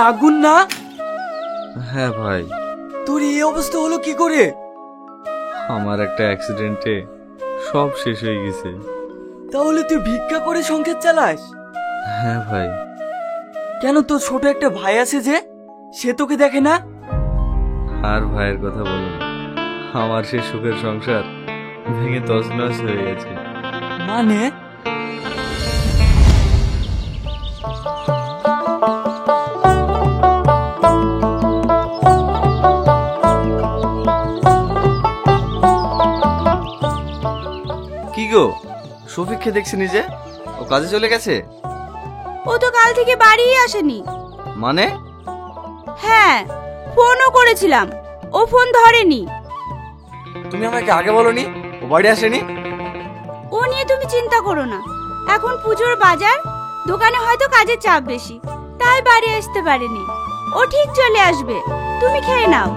আগুন না? হ্যাঁ ভাই। তোর এই অবস্থা হলো কি করে? আমার একটা অ্যাক্সিডেন্টে সব শেষ হয়ে গেছে। তাহলে তুই ভিক্ষা করে সংসার চালাস? হ্যাঁ ভাই। কেন, তোর ছোট একটা ভাই আছে যে, সে তোকে দেখে না? আর ভাইয়ের কথা বলুন, আমার সে সুখের সংসার ভেঙে তছনছ হয়ে গেছে। মানে? কি গো, শফিককে দেখছি নিজে, ও কাজে চলে গেছে? ও তো কাল থেকে বাড়িই আসেনি। মানে? হ্যাঁ, ফোনও করেছিলাম, ও ফোন ধরেনি। তুমি আমাকে আগে বলনি ও বাড়ি আসেনি? ও নিয়ে তুমি চিন্তা করো না, এখন পুজোর বাজার, দোকানে হয়তো কাজের চাপ বেশি, তাই বাড়ি আসতে পারেনি। ও ঠিক চলে আসবে, তুমি খেয়ে নাও।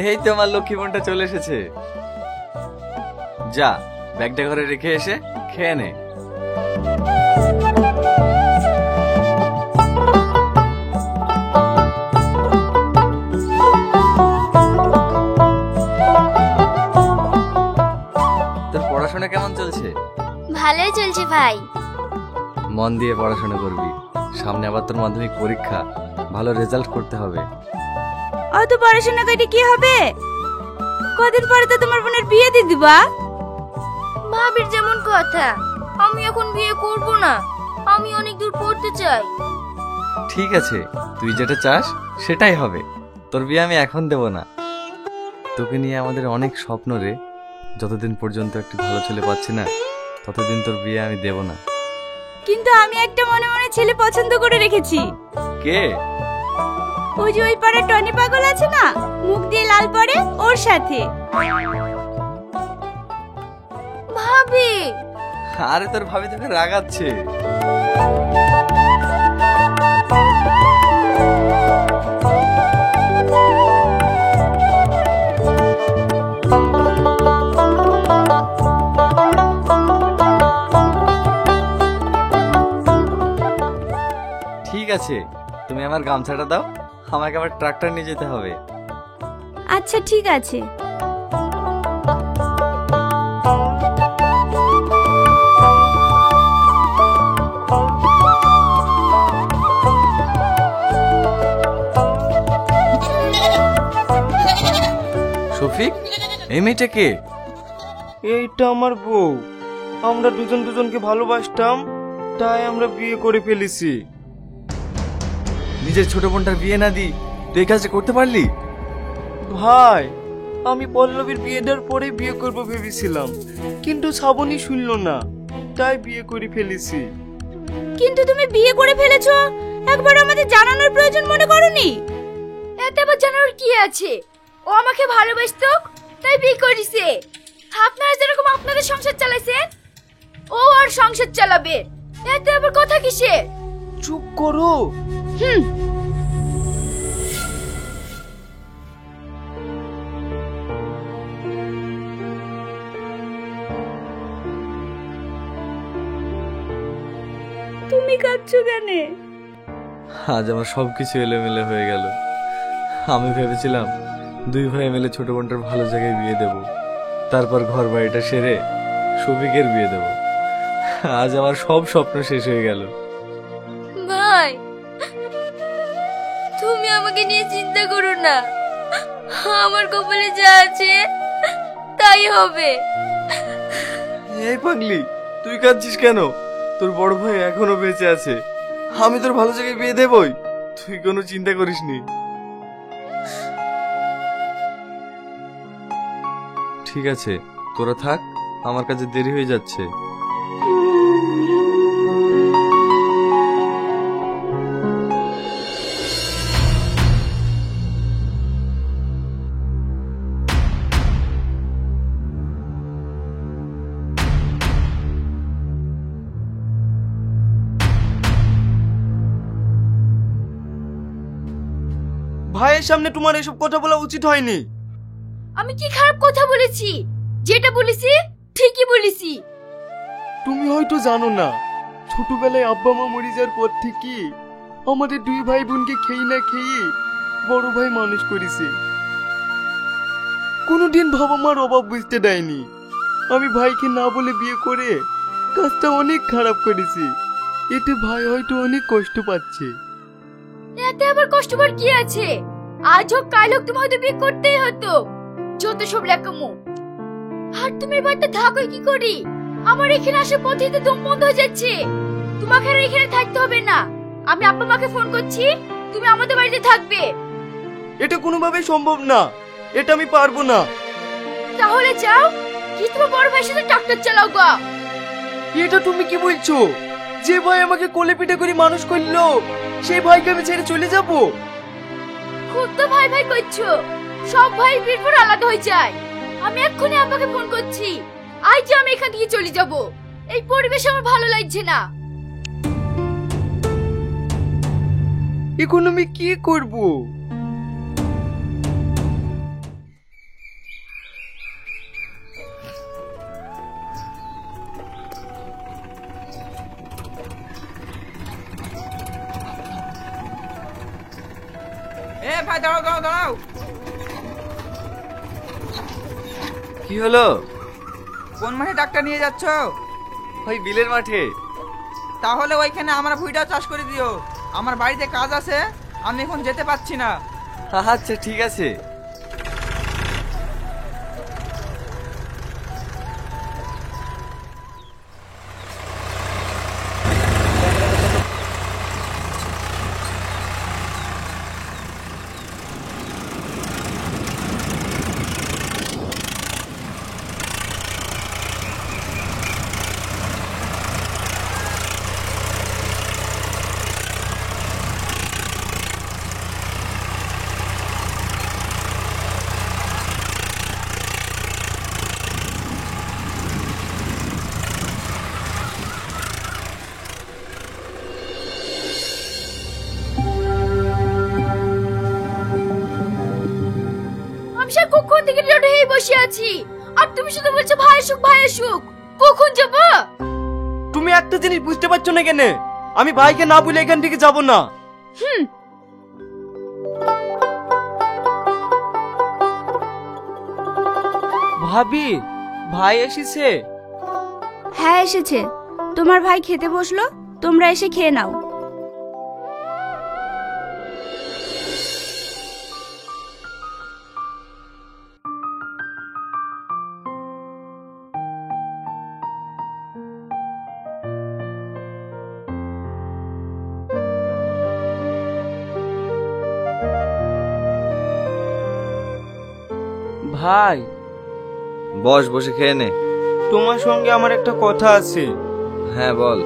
এই তো আমার লক্ষ্মী বোনটা চলে এসেছে। যা, ব্যাগটা ঘরে রেখে এসে খেয়ে নে। তোর পড়াশোনা কেমন চলছে? ভালোই চলছে ভাই। মন দিয়ে পড়াশোনা করবি, সামনে আবার তোর মাধ্যমিক পরীক্ষা, ভালো রেজাল্ট করতে হবে। অত পড়াশোনা করে কি হবে? কদিন পরে তো তোমার বোনের বিয়ে দিয়ে দিবা। ভাবির যেমন কথা, আমি এখন বিয়ে করব না, আমি অনেক দূর পড়তে চাই। ঠিক আছে, তুই যেটা চাস সেটাই হবে। তোর বিয়ে আমি এখন দেব না। তোকে নিয়ে আমাদের অনেক স্বপ্ন রে। যতদিন পর্যন্ত একটি ভালো ছেলে পাচ্ছি না, ততদিন তোর বিয়ে আমি দেব না। কিন্তু আমি একটা মনে মনে ছেলে পছন্দ করে রেখেছি। কে? ওই যে ওই পাড়ার টনি পাগল আছে না, মুখ দিয়ে লাল পড়ে, ওর সাথে। ভাবি! আরে তোর ভাবি তোকে রাগাচ্ছে। ঠিক আছে, তুমি আমার গামছাটা দাও, আমাকে আবার ট্রাক্টর নিয়ে যেতে হবে। আচ্ছা ঠিক আছে। শফিক, এই মেয়েটা কে? এইটা আমার বউ। আমরা দুজন দুজনকে ভালোবাসতাম, তাই আমরা বিয়ে করে ফেলেছি। নিজের ছোট বোনটার বিয়ে না দি তুই এই কাজটা করতে পারলি? ভাই, আমি পল্লবীর বিয়ে দেওয়ার পরে বিয়ে করব ভেবেছিলাম, কিন্তু শ্রাবণী শুনল না, তাই বিয়ে করে ফেলেছি। কিন্তু তুমি বিয়ে করে ফেলেছো, একবার আমাদের জানানোর প্রয়োজন মনে করোনি? এতে আবার জানার কি আছে? ও আমাকে ভালোবাসতো, তাই বিয়ে করেছে। আপনারা যেরকম আপনাদের সংসার চালাইছেন, ও আর সংসার চালাবে। এতে আবার কথা কিসে? চুপ করো। তুমি কাঁদছো কেন? আজ আমার সবকিছু এলোমেলো হয়ে গেল। আমি ভেবেছিলাম দুই ভাই মিলে ছোট বোনটার ভালো জায়গায় বিয়ে দেব, তারপর ঘর বাড়িটা সেরে শফিকের বিয়ে দেব। আজ আমার সব স্বপ্ন শেষ হয়ে গেল। ভাই, তুমি আমাকে নিয়ে চিন্তা করো না, আমার কপালে যা আছে তাই হবে। এই পাগলি, তুই কাঁদছিস কেন? তোর বড় ভাই এখনো বেঁচে আছে, আমি তোর ভালো জায়গায় বিয়ে দেবই, তুই কোনো চিন্তা করিস নি। ঠিক আছে, তোরা থাক, আমার কাছে দেরি হয়ে যাচ্ছে। ভাইয়ের সামনে তোমার এসব কথা বলা উচিত হয়নি। আমি কি খারাপ কথা বলেছি? যেটা বলেছি ঠিকই বলেছি। তুমি হয়তো জানো না, ছোটবেলায় আব্বা মা মরে যাওয়ার পর থেকে আমাদের দুই ভাই বোনকে খেয়ে না খেয়ে বড় ভাই মানুষ করেছে। কোনোদিন বাবা মার অভাব বুঝতে দেয়নি। আমি ভাইকে না বলে বিয়ে করে কাজটা অনেক খারাপ করেছি। এতে ভাই হয়তো অনেক কষ্ট পাচ্ছে। এতে আবার কষ্ট পাওয়ার কি আছে? আজ হোক কাল হোক তুমি হয়তো বিয়ে করতেই হতো। যত সব লেখামো। আর তুমি এই বাড়িতে থাকো কি করি? আমার এখানে আসার পথে তো দম বন্ধ হয়ে যাচ্ছে। তোমাকে আর এখানে থাকতে হবে না। আমি আব্বা মাকে ফোন করছি, তুমি আমাদের বাড়িতে থাকবে। এটা কোনোভাবেই সম্ভব না। এটা আমি পারবো না। তাহলে যাও, কি তোমার বড় ভাইয়ের সাথে ট্রাক্টর চালাও গা। এটা তুমি কি বলছো? যে ভাই আমাকে কোলে পিঠে করে মানুষ করলো সেই ভাইকে আমি ছেড়ে চলে যাব? খুব তো ভাই ভাই করছো। সব ভাই বিয়ের পর আলাদা হয়ে যায়। আমি এক্ষুনি আব্বাকে ফোন করছি। আজ যে আমি এখান থেকে চলে যাব। এই পরিবেশ আমার ভালো লাগছে না। এখন আমি কি করব? ভাই দাঁড়াও দাঁড়াও দাঁড়াও। কি হলো? কোন মাঠে ডাক্তার নিয়ে যাচ্ছ? ওই বিলের মাঠে। তাহলে ওইখানে আমার ভুঁইটা চাষ করে দিও। আমার বাড়িতে কাজ আছে, আমি এখন যেতে পারছি না। আচ্ছা ঠিক আছে। আমি স্যার কখন থেকে রোডে হয়ে বসে আছি, আর তুমি শুধু বলছো ভাই সুখ ভাই সুখ। কখন যাব? তুমি একটা জিনিস বুঝতে পারছো না কেন? আমি ভাইকে না বলে এখান থেকে যাব না। ভাবি, ভাই এসেছে? হ্যাঁ এসেছে। তোমার ভাই খেতে বসলো, তোমরা এসে খেয়ে নাও। ভাই, বস, বসে খেয়ে নে। তোমার সঙ্গে আমার একটা কথা আছে। হ্যাঁ বল।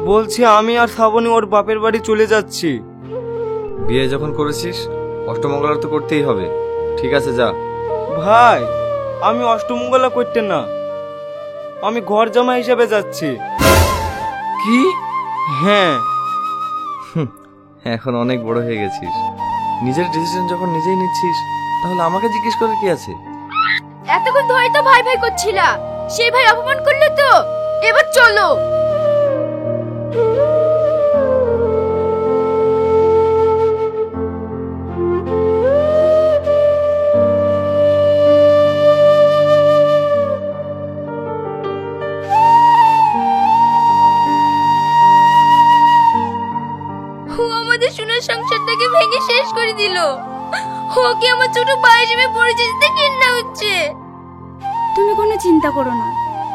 বলছি আমি আর শ্রাবণী ওর বাপের বাড়ি চলে যাচ্ছি। বিয়ে যখন করেছিস অষ্টমঙ্গলা তো করতেই হবে। ঠিক আছে যা। ভাই, আমি অষ্টমঙ্গলা করতে না, আমি ঘর জামাই হিসেবে যাচ্ছি। কি? হ্যাঁ। এখন অনেক বড় হয়ে গেছিস, নিজের ডিসিশন যখন নিজেই নিচ্ছিস তাহলে আমাকে জিজ্ঞেস করে কি আছে? এতক্ষণ ধরে তো ভাই ভাই করছিলা, সেই ভাই অপমান করলে তো। এবার চলো। ও আমাদের সোনার সংসারটাকে ভেঙে শেষ করে দিল। ওকে আমার ছোট ভাই হিসেবে পরিচয় দিতে ঘৃণা হচ্ছে। তুমি কোনো চিন্তা করো না,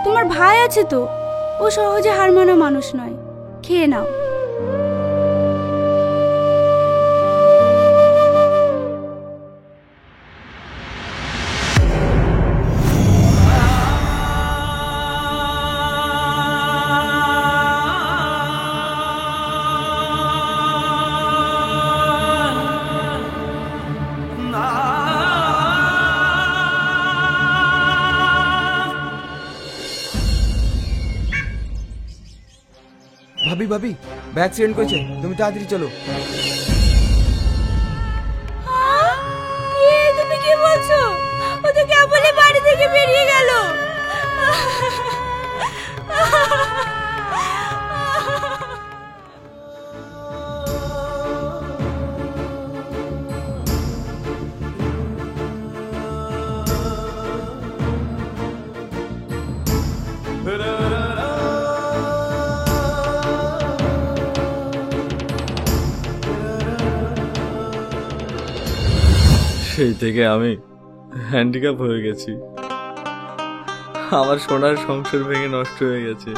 তোমার ভাই আছে তো, ও সহজে হার মানা মানুষ নয়। খেয়ে নাও। ভাবি ভাবি, ব্যাগ অ্যাক্সিডেন্ট করেছে, তুমি তাড়াতাড়ি চলো। তুমি কি বলছো? ও তো কেবলই বাড়ি থেকে বেরিয়ে গেল। সেই থেকে আমি হ্যান্ডিক্যাপ হয়ে গেছি। আমার সোনার সংসার ভেঙে নষ্ট হয়ে গেছে।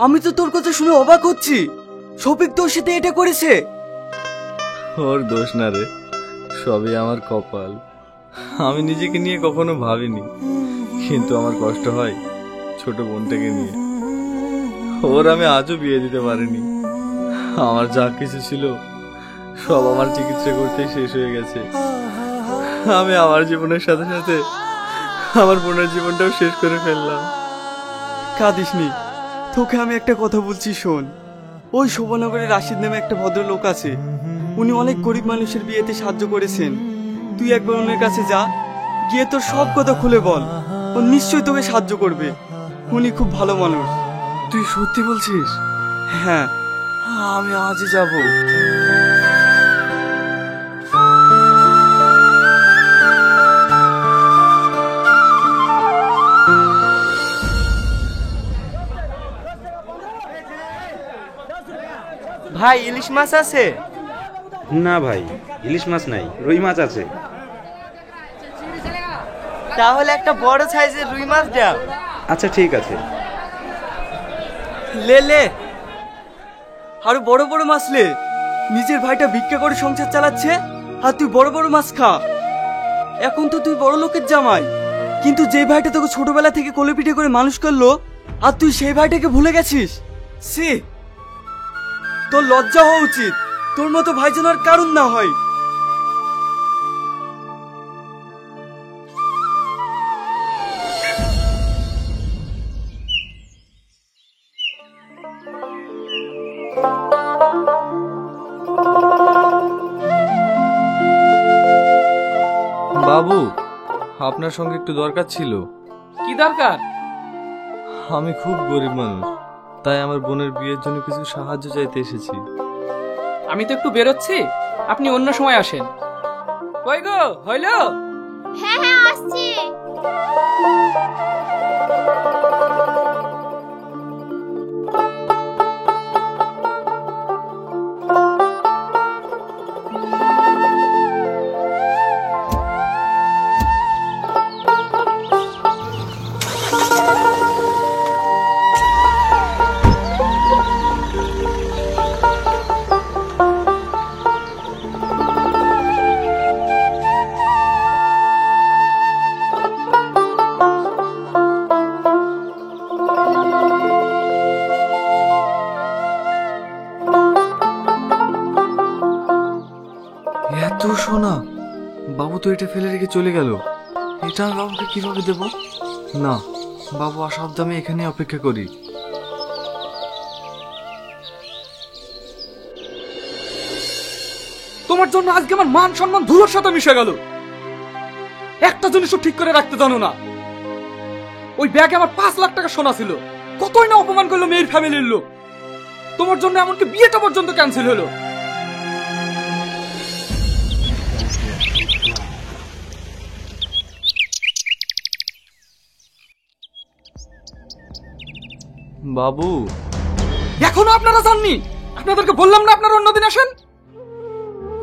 আমি তো তোর কথা শুনে অবাক হচ্ছি। শফিক তোর সাথে এটা করেছে? ওর দোষ না রে, সবই আমার কপাল। আমি নিজেকে নিয়ে কখনো ভাবিনি, কিন্তু আমার কষ্ট হয় ছোট বোনটাকে নিয়ে। ওর আমি আজও বিয়ে দিতে পারিনি। আমার যা কিছু ছিল সব আমার চিকিৎসা করতেই শেষ হয়ে গেছে। আমি আমার জীবনের সাথে সাথে আমার বোনের জীবনটাও শেষ করে ফেললাম। কাঁদিসনি, তোকে আমি একটা কথা বলছি শোন। ওই শোভনগরের রাশিদ নামে একটা ভদ্রলোক আছে, উনি অনেক গরিব মানুষের বিয়েতে সাহায্য করেছেন। তুই একবার ওনার কাছে যা, গিয়ে তোর সব কথা খুলে বল। ও নিশ্চয়ই তোকে সাহায্য করবে। উনি খুব ভালো মানুষ। তুই সত্যি বলছিস? হ্যাঁ। আমি আজই যাব। ভাই, ইলিশ মাছ আছে? না ভাই, ইলিশ মাছ নাই, রুই মাছ আছে। তাহলে একটা বড় সাইজের রুই মাছ দাও। আচ্ছা ঠিক আছে। লে লে, আরো বড় বড় মাছ লে। নিজের ভাইটা ভিক্ষা করে সংসার চালাচ্ছে, আর তুই বড় বড় মাছ খা। এখন তো তুই বড় লোকের জামাই, কিন্তু যে ভাইটা তোকে ছোটবেলা থেকে কোলে পিঠে করে মানুষ করলো, আর তুই সেই ভাইটাকে ভুলে গেছিস। সে তোর লজ্জা হওয়া উচিত। তোর মতো ভাই যেন আর কারণ না হয়। বাবু, আপনার সঙ্গে একটু দরকার ছিল। কি দরকার? আমি খুব গরিব মানুষ, তাই আমার বোনের বিয়ের জন্য কিছু সাহায্য চাইতে এসেছি। আমি তো একটু বেরোচ্ছি, আপনি অন্য সময় আসেন। কই গো, হইল? হ্যাঁ হ্যাঁ আসছি। এত সোনা! বাবু তো এটা ফেলে রেখে চলে গেল। এটা আমি বাবুকে কিভাবে দেব? না, বাবু আসার দামে এখানে অপেক্ষা করি। তোমার জন্য আজকে আমার মান সম্মান ধুলোর সাথে মিশে গেল। একটা জিনিসও ঠিক করে রাখতে জানো না। ওই ব্যাগে আমার 5 লাখ টাকা সোনা ছিল। কতই না অপমান করলো মেয়ের ফ্যামিলির লোক। তোমার জন্য এমনকি বিয়েটা পর্যন্ত ক্যান্সেল হলো। বাবু, এখনো আপনারা জাননি? আপনাদেরকে বললাম না আপনারা অন্যদিন আসেন।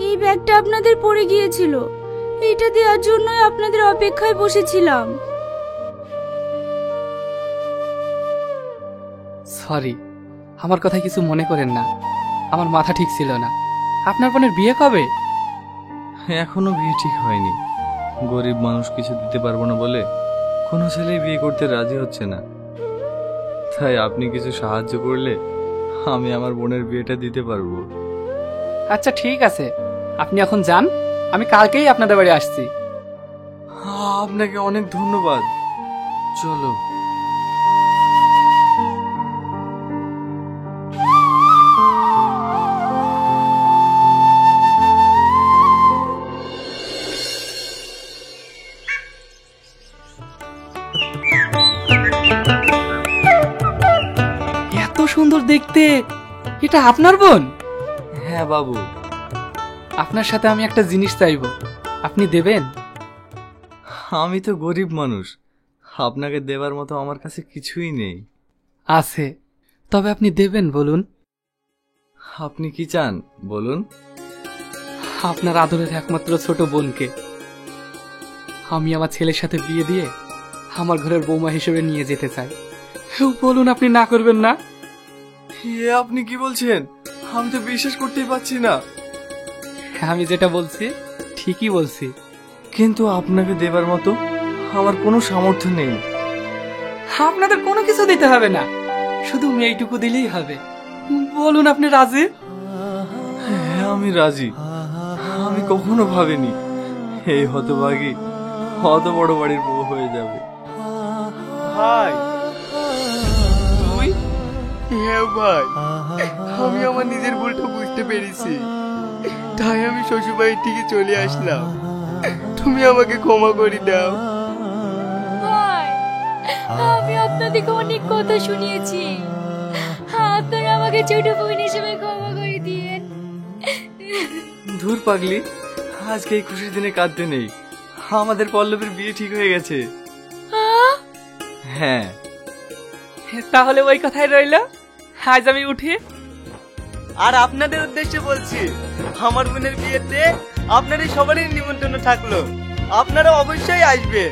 এই ব্যাগটা আপনাদের পড়ে গিয়েছিল, এটা দেওয়ার জন্যই আপনাদের অপেক্ষায় বসেছিলাম। সরি, আমার কথা কিছু মনে করেন না। আমার মাথা ঠিক ছিল না। আপনার বোনের বিয়ে কবে? এখনো বিয়ে ঠিক হয়নি। গরিব মানুষ কিছু দিতে পারবো না বলে কোনো ছেলেই বিয়ে করতে রাজি হচ্ছে না। তাই আপনি কিছু সাহায্য করলে আমি আমার বোনের বিয়েটা দিতে পারবো। আচ্ছা ঠিক আছে, আপনি এখন যান, আমি কালকেই আপনাদের বাড়ি আসছি। আপনাকে অনেক ধন্যবাদ। চলো। এত সুন্দর দেখতে, এটা আপনার বোন? হ্যাঁ বাবু। আপনার সাথে আমি একটা জিনিস চাইবো, আপনি দেবেন? আমি তো গরিব মানুষ, আপনাকে দেবার মতো আমার কাছে কিছুই নেই। আছে, তবে আপনি দেবেন বলুন। আপনি কি চান বলুন? আপনার আদরের একমাত্র ছোট বোনকে আমি আমার ছেলের সাথে বিয়ে দিয়ে আমার ঘরের বৌমা হিসেবে নিয়ে যেতে চাই। বলুন, আপনি না করবেন না? এ আপনি কি বলছেন? আমি তো বিশ্বাস করতেই পারছি না। আমি যেটা বলছি ঠিকই বলছি। কিন্তু আপনাকে দেবার মতো আমার কোনো সামর্থ্য নেই। আপনাদের কোনো কিছু দিতে হবে না, শুধু মেয়েটুকু দিলেই হবে। বলুন, আপনি রাজি? হ্যাঁ, আমি রাজি। আমি কখনো ভাবিনি এই হতভাগী অত বড় বাড়ির বউ হয়ে যাবে। ভাই তুই? হ্যাঁ ভাই, আমি আমার নিজের ভুলটা বুঝতে পেরেছি, তাই আমি শ্বশুরবাড়ির থেকে চলে আসলাম। তুমি আমাকে ক্ষমা করে দাও। ভাই, আমি আপনাদেরকে অনেক কথা শুনিয়েছি, আপনারা আমাকে ছোট বোন হিসেবে ক্ষমা করে দিয়েন। ধুর পাগলি, আজকে এই খুশির দিনে কাঁদতে নেই। আমাদের পল্লবের বিয়ে ঠিক হয়ে গেছে। হ্যাঁ। তাহলে ওই কথাই রইল, আজ আমি উঠি। আর আপনাদের উদ্দেশ্যে বলছি, আমার বোনের বিয়েতে আপনাদের সবারই নিমন্ত্রণ থাকলো, আপনারা অবশ্যই আসবেন।